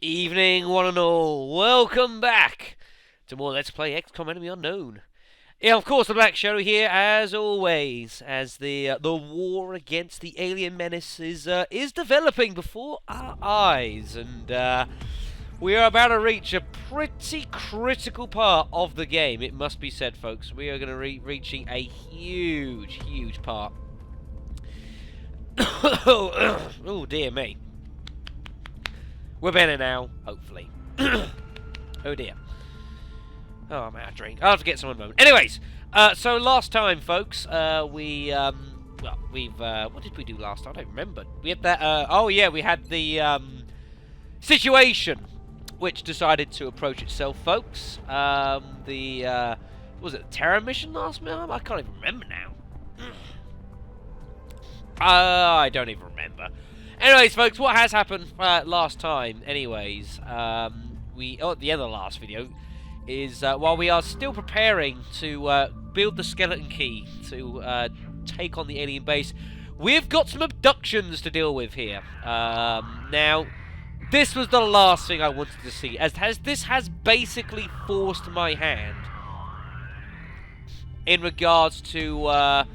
Evening, one and all. Welcome back to more Let's Play XCOM Enemy Unknown. Yeah, of course, the Black Shadow here, as always, as the war against the alien menace is developing before our eyes, and we are about to reach a pretty critical part of the game. It must be said, folks. We are going to be reaching a huge part. Oh dear me. We're better now, hopefully. Oh dear. Oh, I'm out of drink. I'll have to get some in a moment. Anyways, so last time, folks, what did we do last time? I don't remember. We had that, oh yeah, we had the, situation, which decided to approach itself, folks. Was it a terror mission last time? I can't even remember now. I don't even remember. Anyways, folks, what has happened last time, anyways, at the end of the last video, is while we are still preparing to build the skeleton key to take on the alien base, we've got some abductions to deal with here. Now, this was the last thing I wanted to see, as this has basically forced my hand in regards to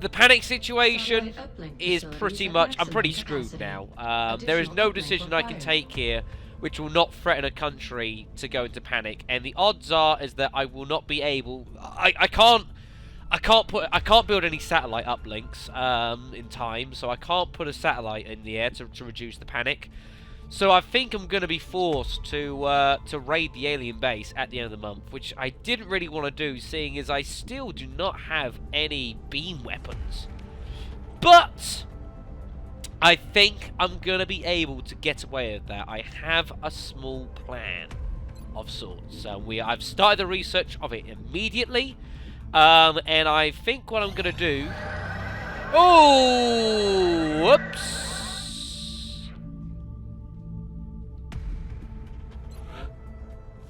the panic situation is pretty much... I'm pretty screwed now. There is no decision I can take here which will not threaten a country to go into panic, and the odds are is that I will not be able... I can't build any satellite uplinks in time, so I can't put a satellite in the air to reduce the panic. So I think I'm going to be forced to raid the alien base at the end of the month, which I didn't really want to do, seeing as I still do not have any beam weapons. But I think I'm going to be able to get away with that. I have a small plan of sorts. I've started the research of it immediately, and I think what I'm going to do... Oh, whoops.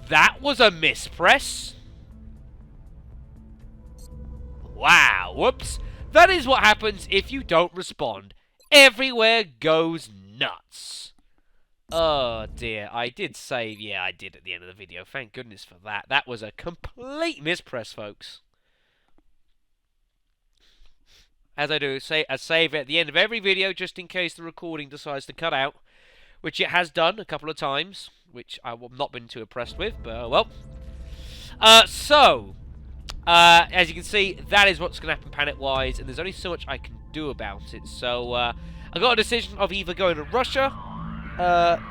That was a mispress. Wow, whoops. That is what happens if you don't respond. Everywhere goes nuts. Oh dear, I did save. Yeah, I did at the end of the video. Thank goodness for that. That was a complete mispress, folks. As I do, I save at the end of every video just in case the recording decides to cut out, which it has done a couple of times, which I've not been too impressed with, but well. As you can see, that is what's going to happen panic-wise, and there's only so much I can do about it. So, I got a decision of either going to Russia,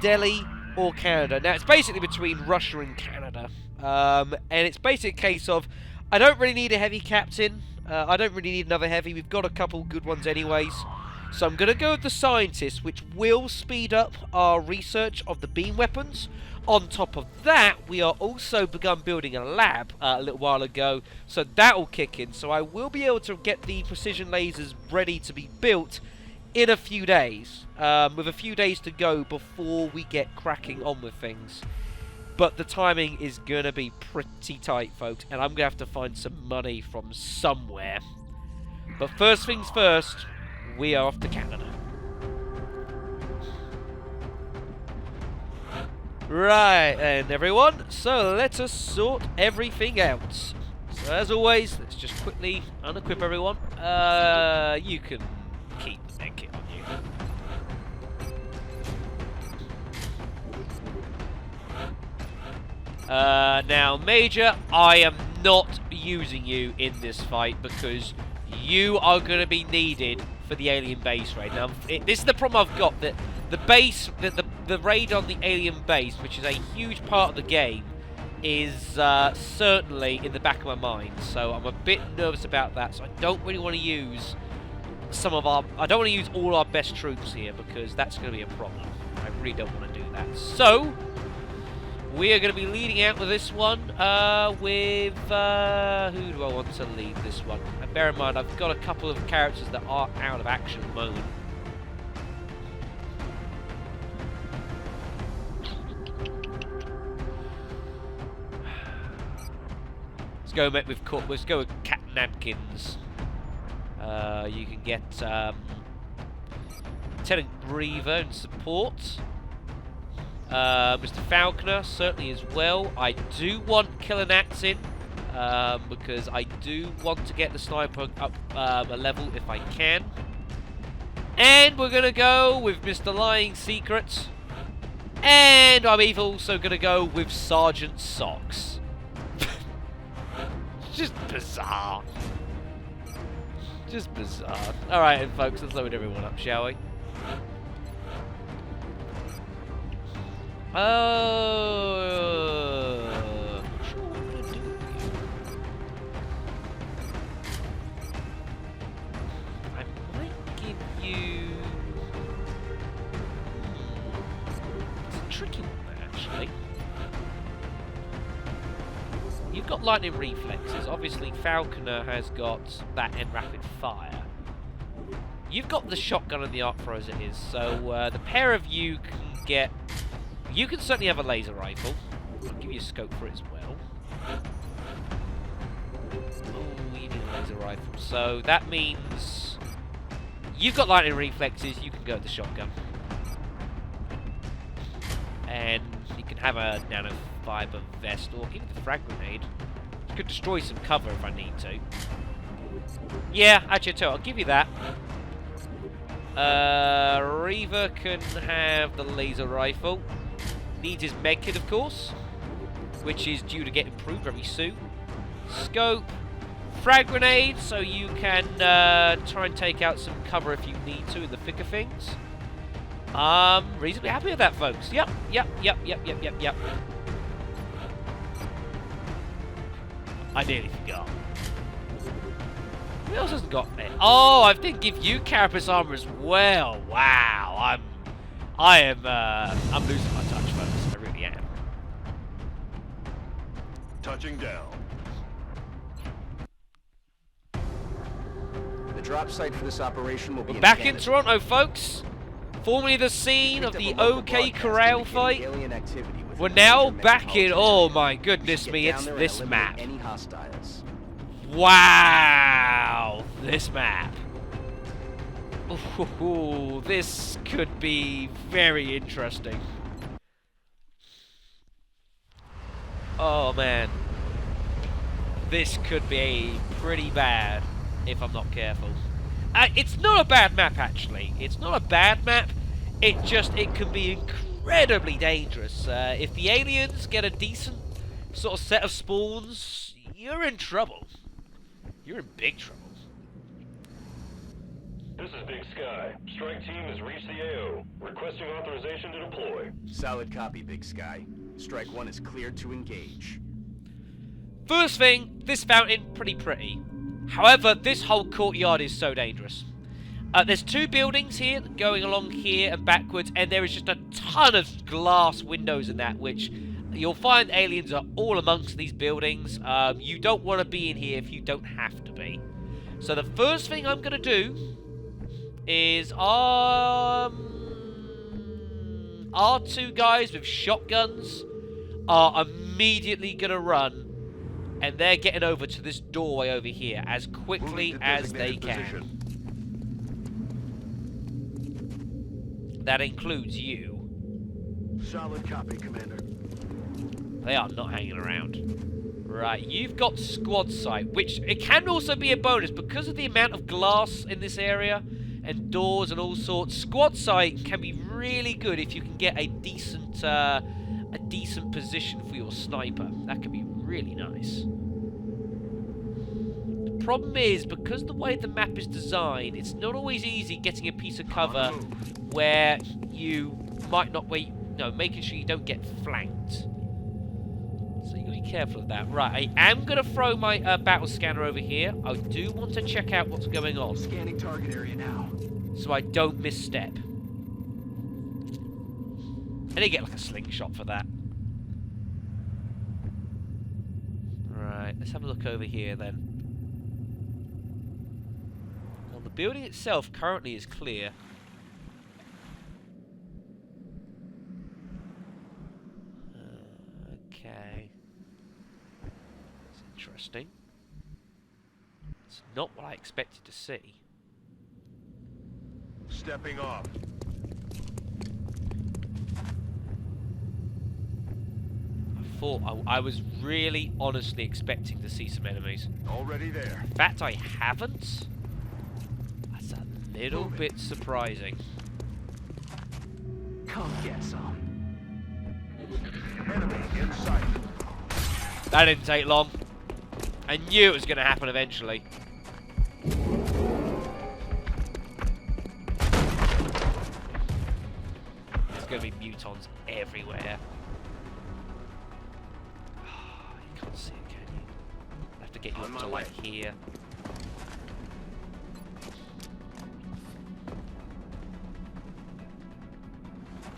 Delhi, or Canada. Now, it's basically between Russia and Canada, and it's basically a case of, I don't really need a heavy captain, I don't really need another heavy, we've got a couple good ones anyways. So I'm going to go with the scientists, which will speed up our research of the beam weapons. On top of that, we are also begun building a lab a little while ago, so that will kick in. So I will be able to get the precision lasers ready to be built in a few days, with a few days to go before we get cracking on with things. But the timing is going to be pretty tight, folks, and I'm going to have to find some money from somewhere. But first things first... we are off to Canada. Right, and everyone, so let us sort everything out. So as always, let's just quickly unequip everyone. You can keep the med kit on you. Now, Major, I am not using you in this fight because you are going to be needed for the alien base raid. Now, this is the problem I've got, that the base, the raid on the alien base, which is a huge part of the game, is certainly in the back of my mind. So I'm a bit nervous about that. So I don't really want to use I don't want to use all our best troops here because that's going to be a problem. I really don't want to do that. So we are going to be leading out with this one with... who do I want to lead this one? And bear in mind, I've got a couple of characters that are out of action at the moment. Let's go with Captain Napkins. You can get Lieutenant Griever in support. Mr. Falconer certainly as well. I do want Killer Nats in, because I do want to get the sniper up a level if I can. And we're going to go with Mr. Lying Secret. And I'm even also going to go with Sergeant Socks. Just bizarre. Just bizarre. Alright, and folks, let's load everyone up, shall we? Oh. Not sure what I'm going to do here. I might give you... It's a tricky one, actually. You've got lightning reflexes. Obviously, Falconer has got that and rapid fire. You've got the shotgun and the arc thrower as it is, so the pair of you can get... You can certainly have a laser rifle. I'll give you a scope for it as well. Oh, you need a laser rifle. So that means you've got lightning reflexes, you can go with the shotgun. And you can have a nanofiber vest, or give it the frag grenade. You could destroy some cover if I need to. Yeah, actually, I'll give you that. Reaver can have the laser rifle. Needs his medkit, of course, which is due to get improved very soon. Scope, frag grenade, so you can try and take out some cover if you need to in the thick of things. Reasonably happy with that, folks. Yep. I nearly forgot. Who else hasn't got it? Oh, I did give you carapace armor as well. Wow, I'm losing my touch, folks. I really am. Touching down. The drop site for this operation will be We're back in Toronto, folks. Formerly the scene of the OK Corral fight. We're now back in. Oh my goodness me! It's this map. Wow, this map. Ooh, this could be very interesting. Oh man, this could be pretty bad if I'm not careful. It's not a bad map, actually. It's not a bad map. It can be incredibly dangerous. If the aliens get a decent sort of set of spawns, you're in trouble. You're in big trouble. This is Big Sky. Strike team has reached the AO. Requesting authorization to deploy. Solid copy, Big Sky. Strike 1 is cleared to engage. First thing, this fountain, pretty pretty. However, this whole courtyard is so dangerous. There's two buildings here, going along here and backwards, and there is just a ton of glass windows in that, which you'll find aliens are all amongst these buildings. You don't want to be in here if you don't have to be. So the first thing I'm going to do is our two guys with shotguns are immediately going to run, and they're getting over to this doorway over here as quickly as they can. That includes you. Solid copy, Commander. They are not hanging around. Right, you've got squad sight, which it can also be a bonus because of the amount of glass in this area and doors and all sorts. Squad sight can be really good if you can get a decent position for your sniper. That can be really nice. The problem is, because the way the map is designed, it's not always easy getting a piece of cover where you might not making sure you don't get flanked. So you gotta be careful of that. Right, I am gonna throw my battle scanner over here. I do want to check out what's going on. Scanning target area now. So I don't misstep. I did get like a slingshot for that. Right, let's have a look over here then. Well, the building itself currently is clear. Okay. That's interesting. It's not what I expected to see. Stepping off. thought. I was really, honestly expecting to see some enemies. Already there. In fact, I haven't. That's a little bit surprising. Come get some. Enemy in sight. That didn't take long. I knew it was going to happen eventually. There's going to be mutons everywhere. You can't see it, can you? I have to get you up to like here.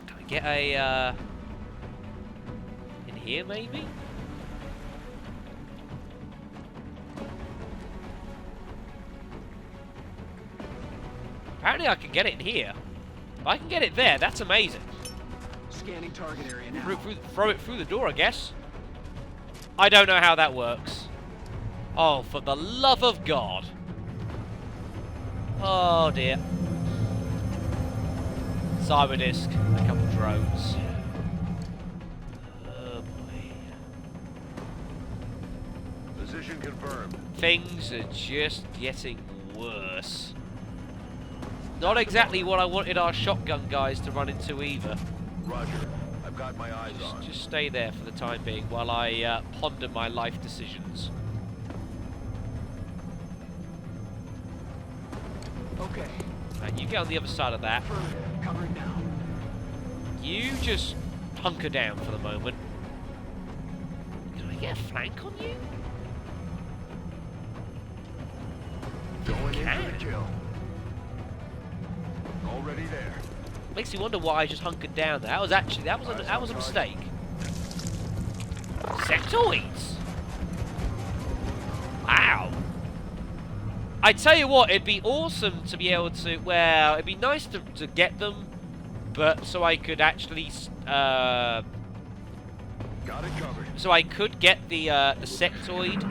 Can I get a in here maybe? Apparently I can get it in here. If I can get it there, that's amazing. Scanning target area now. Throw it through the door, I guess. I don't know how that works. Oh, for the love of God. Oh, dear. Cyberdisk. A couple drones. Oh, boy. Position confirmed. Things are just getting worse. Not exactly what I wanted our shotgun guys to run into either. Roger. I've got my eyes on. Just stay there for the time being while I ponder my life decisions. Okay. Right, you get on the other side of that. Covering now. You just hunker down for the moment. Can I get a flank on you? Going in Can. for the kill. Already there. Makes me wonder why I just hunkered down there. That was a mistake. Sectoids. Wow. I tell you what, it'd be awesome to be able to. Well, it'd be nice to get them, but so I could actually. Got it covered. So I could get the sectoid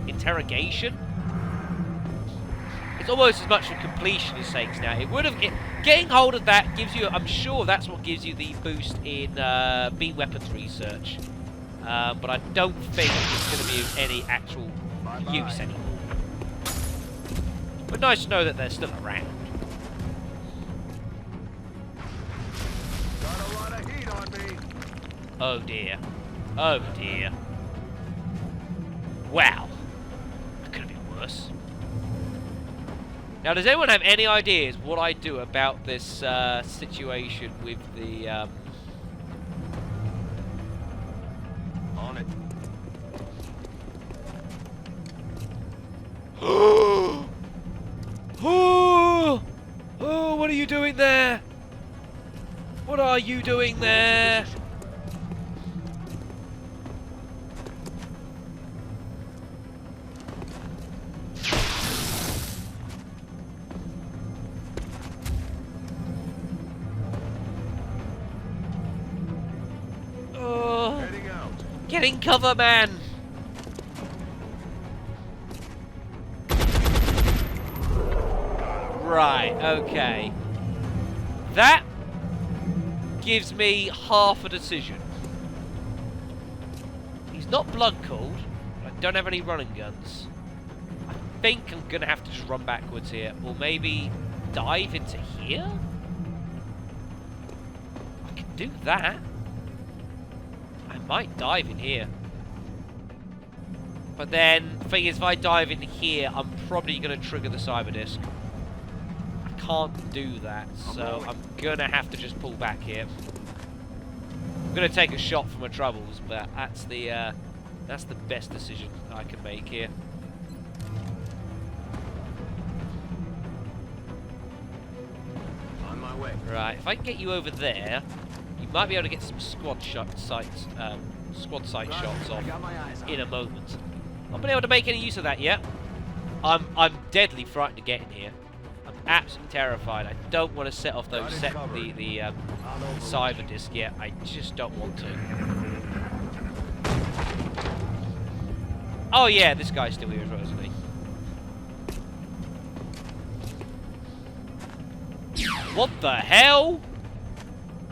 interrogation. It's almost as much for completionist sakes now. It would have getting hold of that gives you. I'm sure that's what gives you the boost in beam weapons research. But I don't think it's going to be of any actual use anymore. But nice to know that they're still around. Got a lot of heat on me. Oh dear. Oh dear. Wow. That could have been worse. Now, does anyone have any ideas what I do about this situation with the... On it. Oh! Oh, what are you doing there? What are you doing there? Oh, Heading out. get in cover, man! Right, okay. That gives me half a decision. He's not blood cooled. I don't have any running guns. I think I'm gonna have to just run backwards here. Or maybe dive into here? I can do that. I might dive in here. But then, the thing is, if I dive in here, I'm probably gonna trigger the cyberdisk. Can't do that, so I'm gonna have to just pull back here. I'm gonna take a shot for my troubles, but that's the best decision I can make here. On my way. Right, if I can get you over there, you might be able to get some squad sight shots off I got my eyes on. in a moment. Not been able to make any use of that yet. I'm deadly frightened to get in here. Absolutely terrified. I don't want to set off those the cyber disc yet. I just don't want to. Oh yeah, this guy's still here as well, isn't he? What the hell?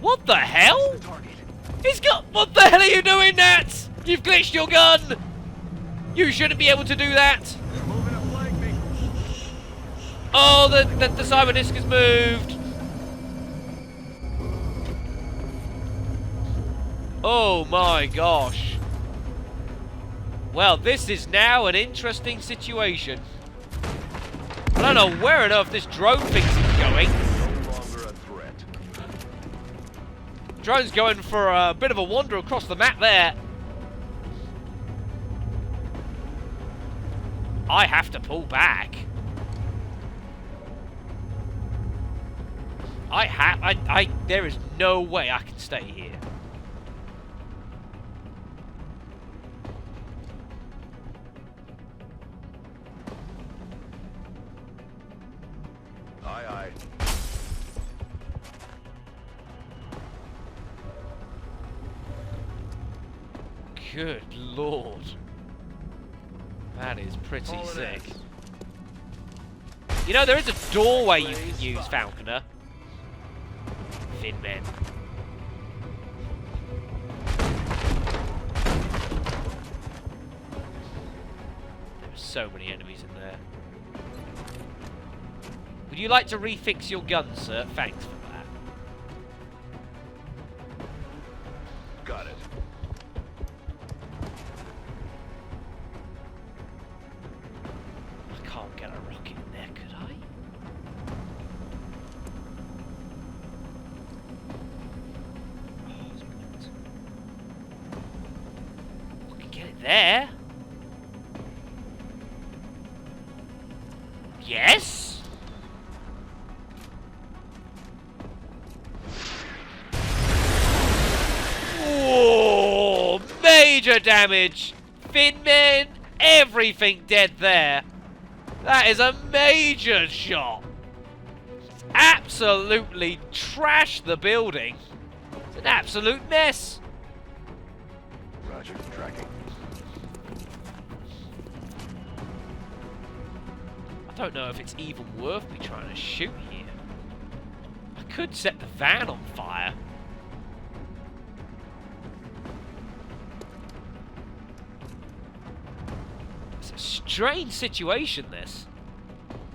What the hell? The target. He's got... What the hell are you doing, Nat? You've glitched your gun! You shouldn't be able to do that! They're moving to flank me. Oh, the cyber disc has moved! Oh my gosh. Well, this is now an interesting situation. I don't know where on earth this drone thinks it's going. No longer a threat. Drone's going for a bit of a wander across the map there. I have to pull back. There is no way I can stay here. Aye, aye. Good lord. That is pretty All it sick. is. You know, there is a doorway you can use, Falconer. Fin men. There are so many enemies in there. Would you like to refix your gun, sir? Thanks for that. Got it. I can't get a rocket in there, could I? Oh, it's blocked. I can get it there. Yes? Whoa! Major damage! Finmen! Everything dead there! That is a major shot! Absolutely trashed the building! It's an absolute mess! Roger. Tracking. I don't know if it's even worth me trying to shoot here. I could set the van on fire. It's a strange situation, this.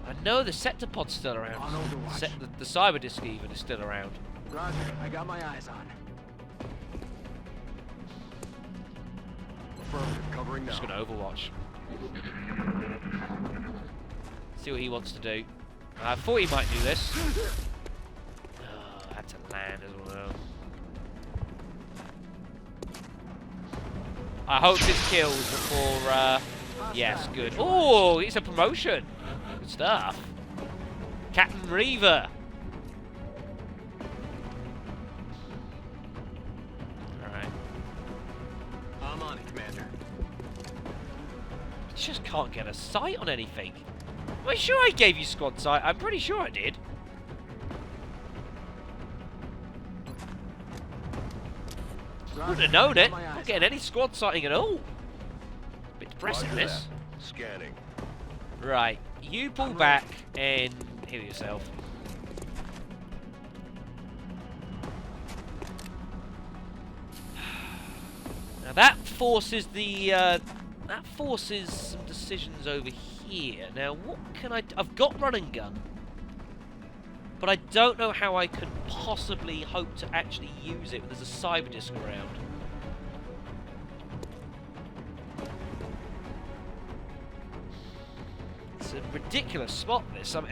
I know the sector pod's still around. On Overwatch. The cyber disc even is still around. Roger. I got my eyes on. Affirmative. Covering now. I'm just going to Overwatch. See what he wants to do. I thought he might do this. Oh, I had to land as well. I hope this kills before... yes, good. Oh, it's a promotion. Good stuff. Captain Reaver. Alright. I'm on it, Commander. I just can't get a sight on anything. Am I sure I gave you squad sight? I'm pretty sure I did. Wouldn't have known it. Not getting any squad sighting at all. Bit depressing, Roger this. that. Scanning. Right, you pull back and heal yourself. Now that forces some decisions over here. Now what can I've got run and gun, but I don't know how I could possibly hope to actually use it when there's a cyber disc around. It's a ridiculous spot, this. I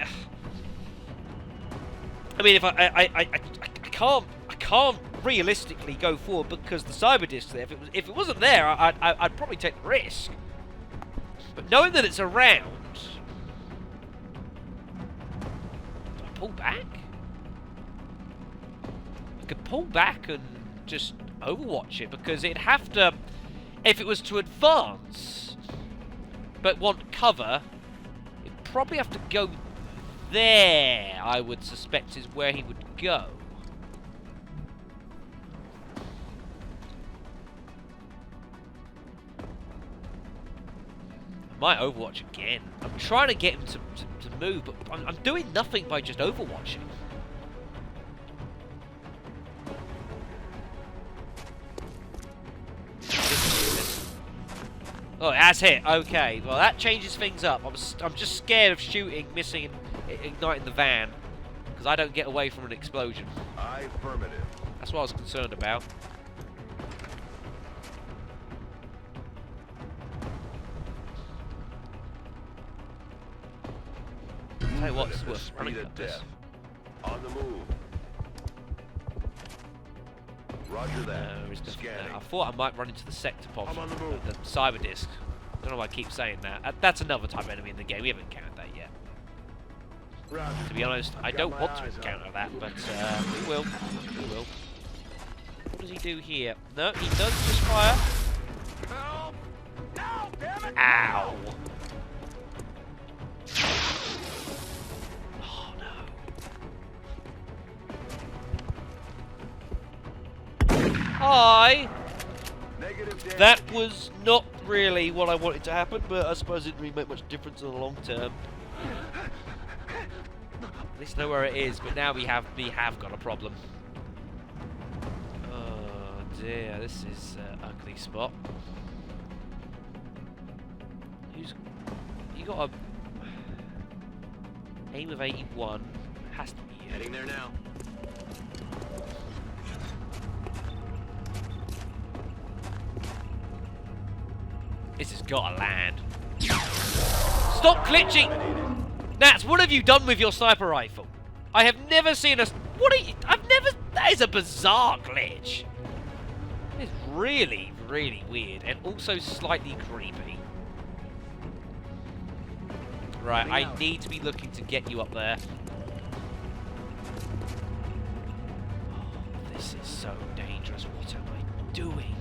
mean, if I can't realistically go forward because the cyber disc there. If it wasn't there, I'd probably take the risk. But knowing that it's around, do I pull back? I could pull back and just Overwatch it, because it'd have to, if it was to advance but want cover, it'd probably have to go there, I would suspect, is where he would go. I might Overwatch again. I'm trying to get him to move, but I'm doing nothing by just Overwatching. Oh, it has hit. Okay, well that changes things up. I'm just scared of shooting, missing, and igniting the van because I don't get away from an explosion. Affirmative. That's what I was concerned about. Tell you what, it's worth running Speed at of this. death. On the move. Roger that. There is nothing there. Scanning. I thought I might run into the sector pod, I'm on the move. the cyber disc. I don't know why I keep saying that. That's another type of enemy in the game. We haven't encountered that yet. Roger. To be honest, I Got don't my want to eyes on encounter it. that, but we will. We will. What does he do here? No, he does just fire. Help! No, damn it! Ow! Oh no. Hi! Negative damage. That was not really what I wanted to happen, but I suppose it didn't really make much difference in the long term. At least know where it is, but now we have got a problem. Oh dear, this is an ugly spot. You got a aim of 81? Has to be you. Heading there now. This has got to land. Stop glitching! Nats, what have you done with your sniper rifle? I have never seen a... What are you... That is a bizarre glitch. It's really, really weird and also slightly creepy. Right, I need to be looking to get you up there. Oh, this is so dangerous. What am I doing?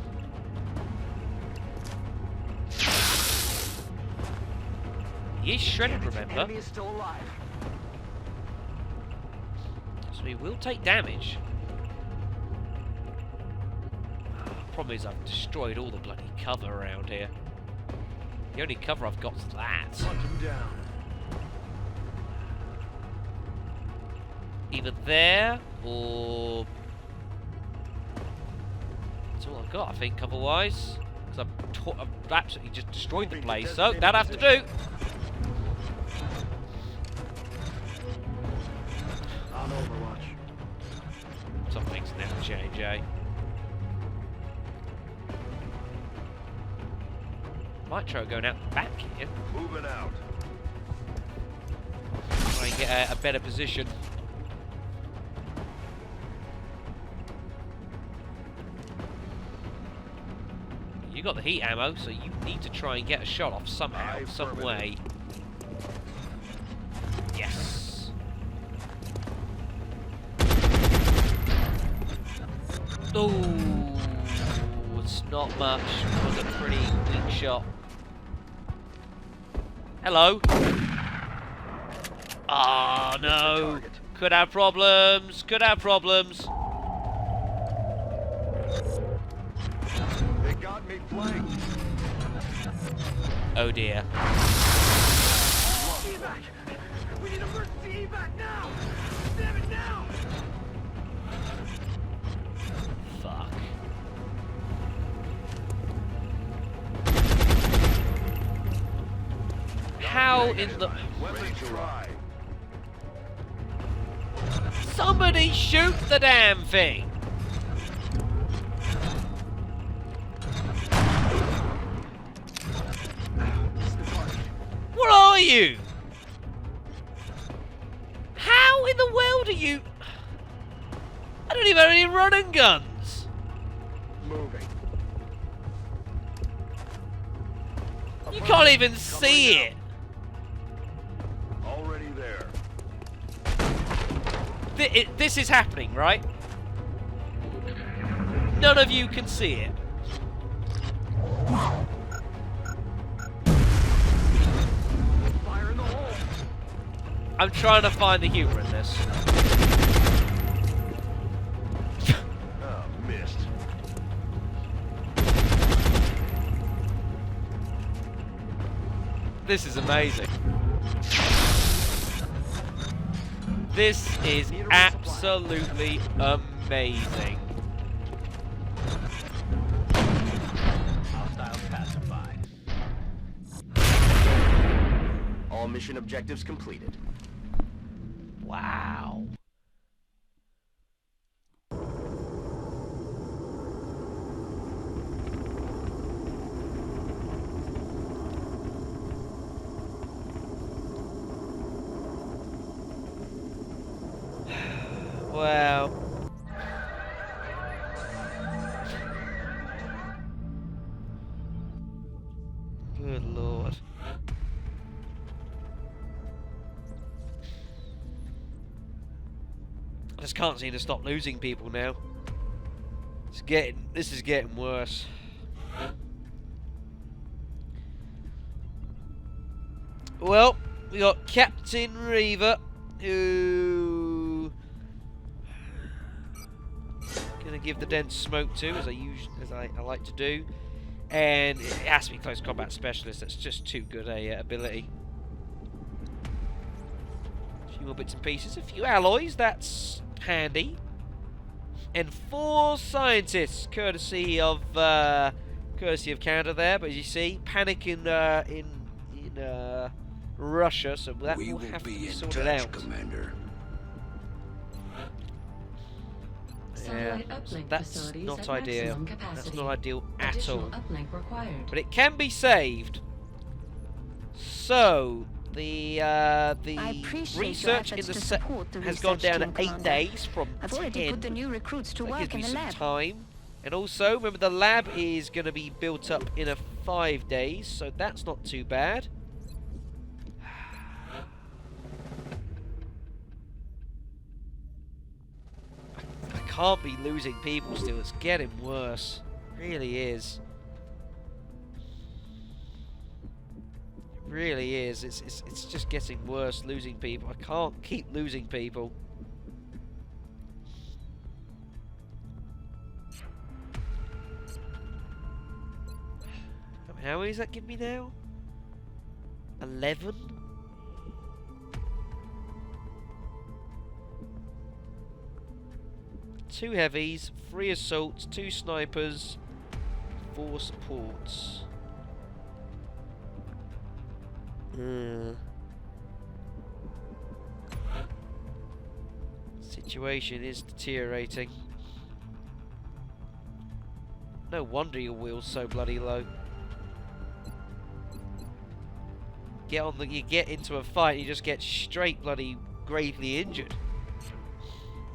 He is shredded, remember? Enemy is still alive. So he will take damage. Problem is I've destroyed all the bloody cover around here. The only cover I've got is that. Hunt him down. Either there or... That's all I've got, I think, cover-wise. Because I've absolutely just destroyed the place. So, that'll have to do. On Overwatch. Some things never change, eh? Might try going out the back here. Moving out. Try and get a better position. You got the heat ammo, so you need to try and get a shot off somehow, some way. Yes. Oh, it's not much. It was a pretty weak shot. Hello. Oh no. Could have problems. Could have problems. They got me flanked. Oh dear. Evac! We need emergency evac now! Damn it now! Fuck. How in the... Weapons dry. Somebody shoot the damn thing! What are you? How in the world are you... I don't even have any running guns! Moving. You can't even see it! Already there. This is happening, right? None of you can see it. Fire in the hole. I'm trying to find the humor in this. Oh, missed. This is amazing. This is absolutely amazing. Hostile pacified. mission objectives completed. Wow. Wow. Good lord. I just can't seem to stop losing people now. This is getting worse. Well, we got Captain Reaver, who gonna give the dense smoke to, as I like to do, and it has to be close combat specialist. That's just too good a ability. A few more bits and pieces, a few alloys. That's handy, and 4 scientists, courtesy of Canada there. But as you see, panic in Russia, so that will have to be sorted out. Commander. Yeah, that's not ideal. That's not ideal at all. But it can be saved. So the research in the set has gone down to 8 days from 10. Put the new recruits to That work gives me in the some lab. time. And also, remember, the lab is going to be built up in 5 days, so that's not too bad. I can't be losing people still. It's getting worse. It really is. It really is. It's just getting worse losing people. I can't keep losing people. How many does that give me now? 11? Two heavies, 3 assaults, 2 snipers, 4 supports. Situation is deteriorating. No wonder your wheel's so bloody low. You get into a fight, you just get straight bloody gravely injured.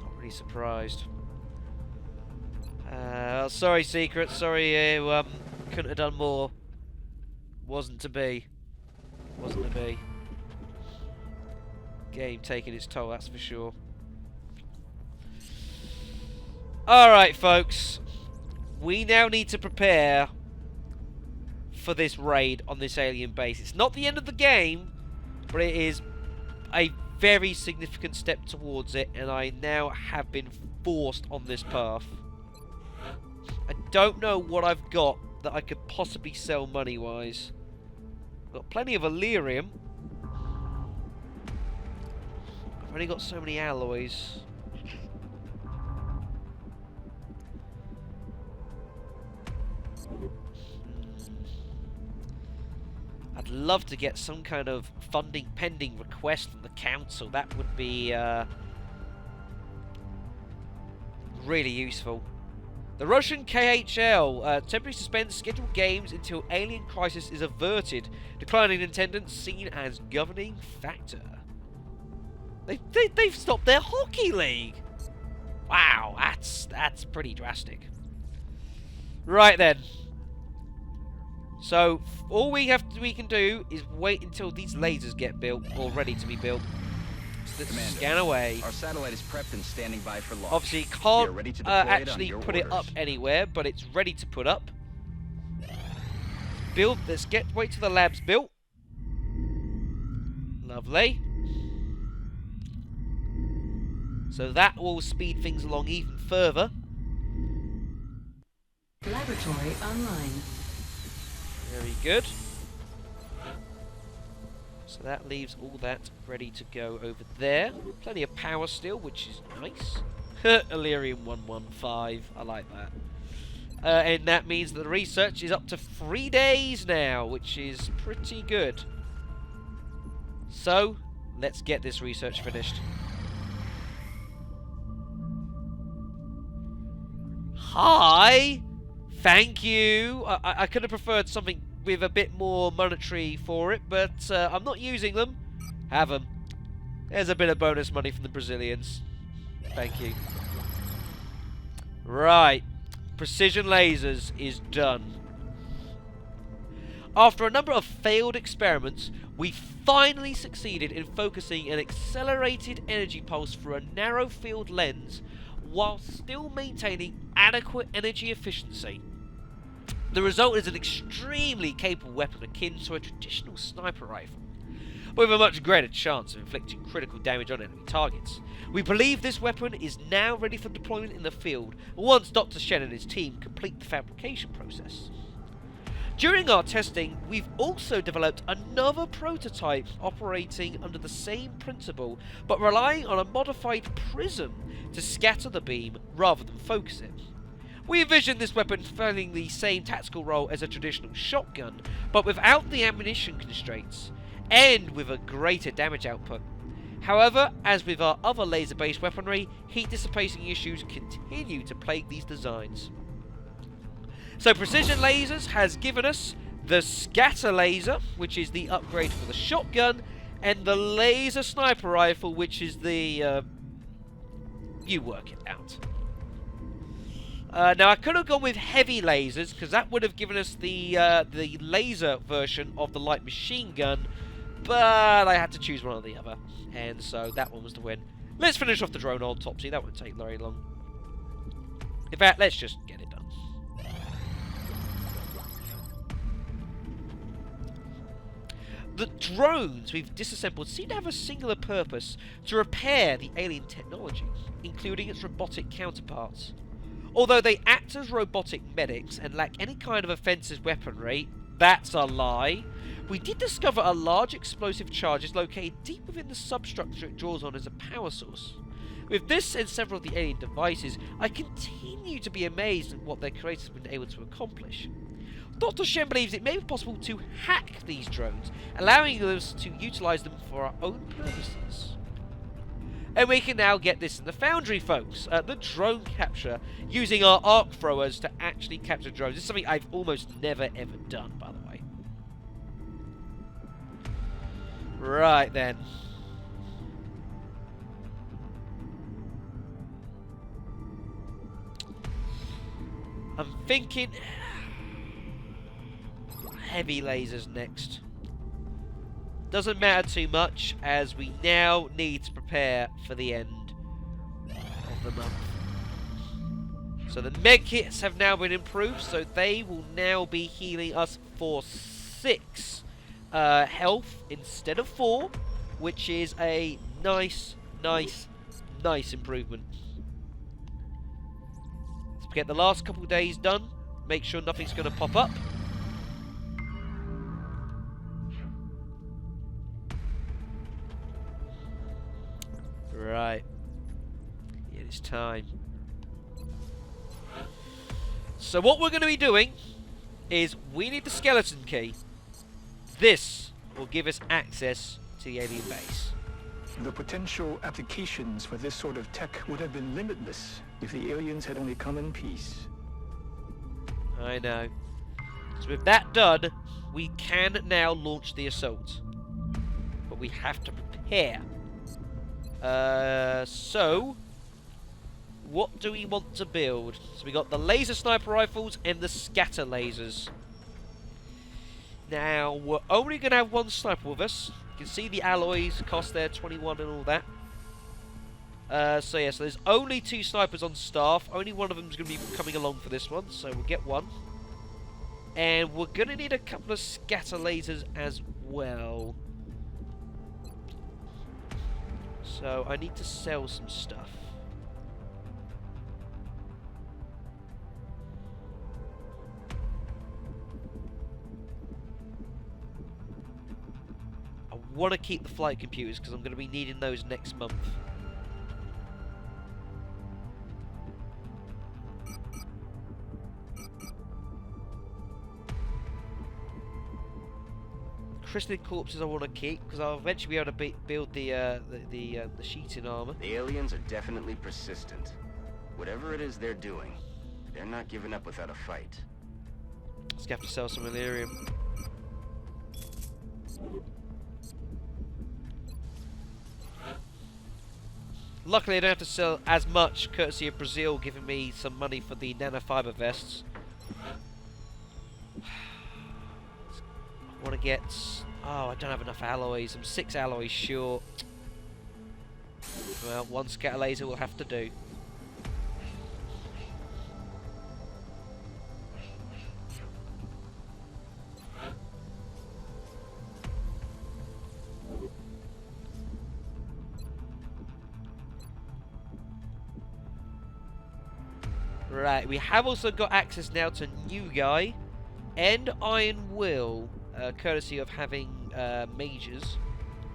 Not really surprised. Sorry, Secret. Sorry, couldn't have done more. Wasn't to be. Wasn't to be. Game taking its toll, that's for sure. Alright, folks. We now need to prepare for this raid on this alien base. It's not the end of the game, but it is a very significant step towards it, and I now have been forced on this path. I don't know what I've got that I could possibly sell money-wise. Got plenty of Illyrium. I've only got so many alloys. I'd love to get some kind of funding pending request from the council. That would be really useful. The Russian KHL temporarily suspends scheduled games until alien crisis is averted. Declining attendance seen as governing factor. They've stopped their hockey league. Wow, that's pretty drastic. Right then. So all we can do is wait until these lasers get built or ready to be built. Let's scan away. Our satellite is prepped and standing by for launch. Obviously, We are can't ready to deploy actually it on put your it up orders. anywhere, but it's ready to put up. Build. Let's wait till the lab's built. Lovely. So that will speed things along even further. Laboratory online. Very good. So that leaves all that ready to go over there. Plenty of power still, which is nice. Illyrium 115, I like that. And that means that the research is up to 3 days now, which is pretty good. So, let's get this research finished. Hi! Thank you! I could have preferred something with a bit more monetary for it, but I'm not using them. Have them. There's a bit of bonus money from the Brazilians. Thank you. Right. Precision lasers is done. After a number of failed experiments, we finally succeeded in focusing an accelerated energy pulse through a narrow field lens while still maintaining adequate energy efficiency. The result is an extremely capable weapon akin to a traditional sniper rifle, with a much greater chance of inflicting critical damage on enemy targets. We believe this weapon is now ready for deployment in the field once Dr. Shen and his team complete the fabrication process. During our testing, we've also developed another prototype operating under the same principle, but relying on a modified prism to scatter the beam rather than focus it. We envision this weapon filling the same tactical role as a traditional shotgun, but without the ammunition constraints, and with a greater damage output. However, as with our other laser-based weaponry, heat dissipation issues continue to plague these designs. So Precision Lasers has given us the Scatter Laser, which is the upgrade for the shotgun, and the Laser Sniper Rifle, which is the... you work it out. Now, I could have gone with heavy lasers, because that would have given us the laser version of the light machine gun, but I had to choose one or the other, and so that one was the win. Let's finish off the drone autopsy, that won't take very long. In fact, let's just get it done. The drones we've disassembled seem to have a singular purpose: to repair the alien technology, including its robotic counterparts. Although they act as robotic medics and lack any kind of offensive weaponry, that's a lie. We did discover a large explosive charge is located deep within the substructure it draws on as a power source. With this and several of the alien devices, I continue to be amazed at what their creators have been able to accomplish. Dr. Shen believes it may be possible to hack these drones, allowing us to utilise them for our own purposes. And we can now get this in the foundry, folks. The drone capture, using our arc throwers to actually capture drones. This is something I've almost never ever done, by the way. Right then. I'm thinking heavy lasers next. Doesn't matter too much, as we now need to prepare for the end of the month. So the medkits have now been improved, so they will now be healing us for 6 health instead of 4, which is a nice improvement. So we get the last couple of days done, make sure nothing's going to pop up. Right. It is time. So what we're going to be doing is we need the skeleton key. This will give us access to the alien base. The potential applications for this sort of tech would have been limitless if the aliens had only come in peace. I know. So with that done, we can now launch the assault. But we have to prepare. So what do we want to build? So we got the laser sniper rifles and the scatter lasers. Now, we're only going to have one sniper with us. You can see the alloys cost there, 21 and all that. So there's only 2 snipers on staff. Only one of them is going to be coming along for this one, so we'll get one. And we're going to need a couple of scatter lasers as well. So I need to sell some stuff. I want to keep the flight computers because I'm going to be needing those next month. Christening corpses I want to keep because I'll eventually be able to build the sheeting armor. The aliens are definitely persistent. Whatever it is they're doing, they're not giving up without a fight. Let's have to sell some Illyrium. Luckily, I don't have to sell as much, courtesy of Brazil giving me some money for the nanofiber vests. I want to get... Oh, I don't have enough alloys. I'm 6 alloys short. Well, 1 scatter laser will have to do. Right, we have also got access now to New Guy and Iron Will, courtesy of having mages.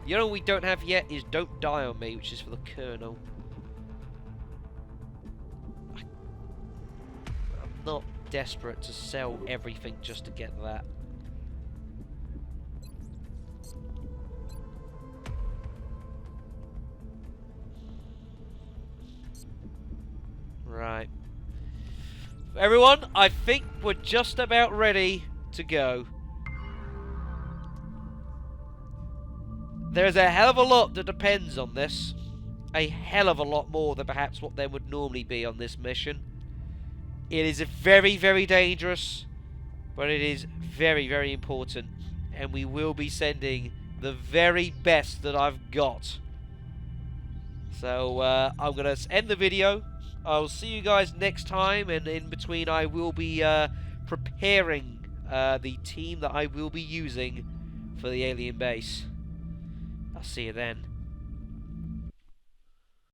The only one we don't have yet is Don't Die on Me, which is for the Colonel. I'm not desperate to sell everything just to get that. Right. Everyone, I think we're just about ready to go. There's a hell of a lot that depends on this. A hell of a lot more than perhaps what there would normally be on this mission. It is very, very dangerous, but it is very, very important. And we will be sending the very best that I've got. So, I'm going to end the video. I'll see you guys next time, and in between I will be preparing the team that I will be using for the alien base. I'll see you then.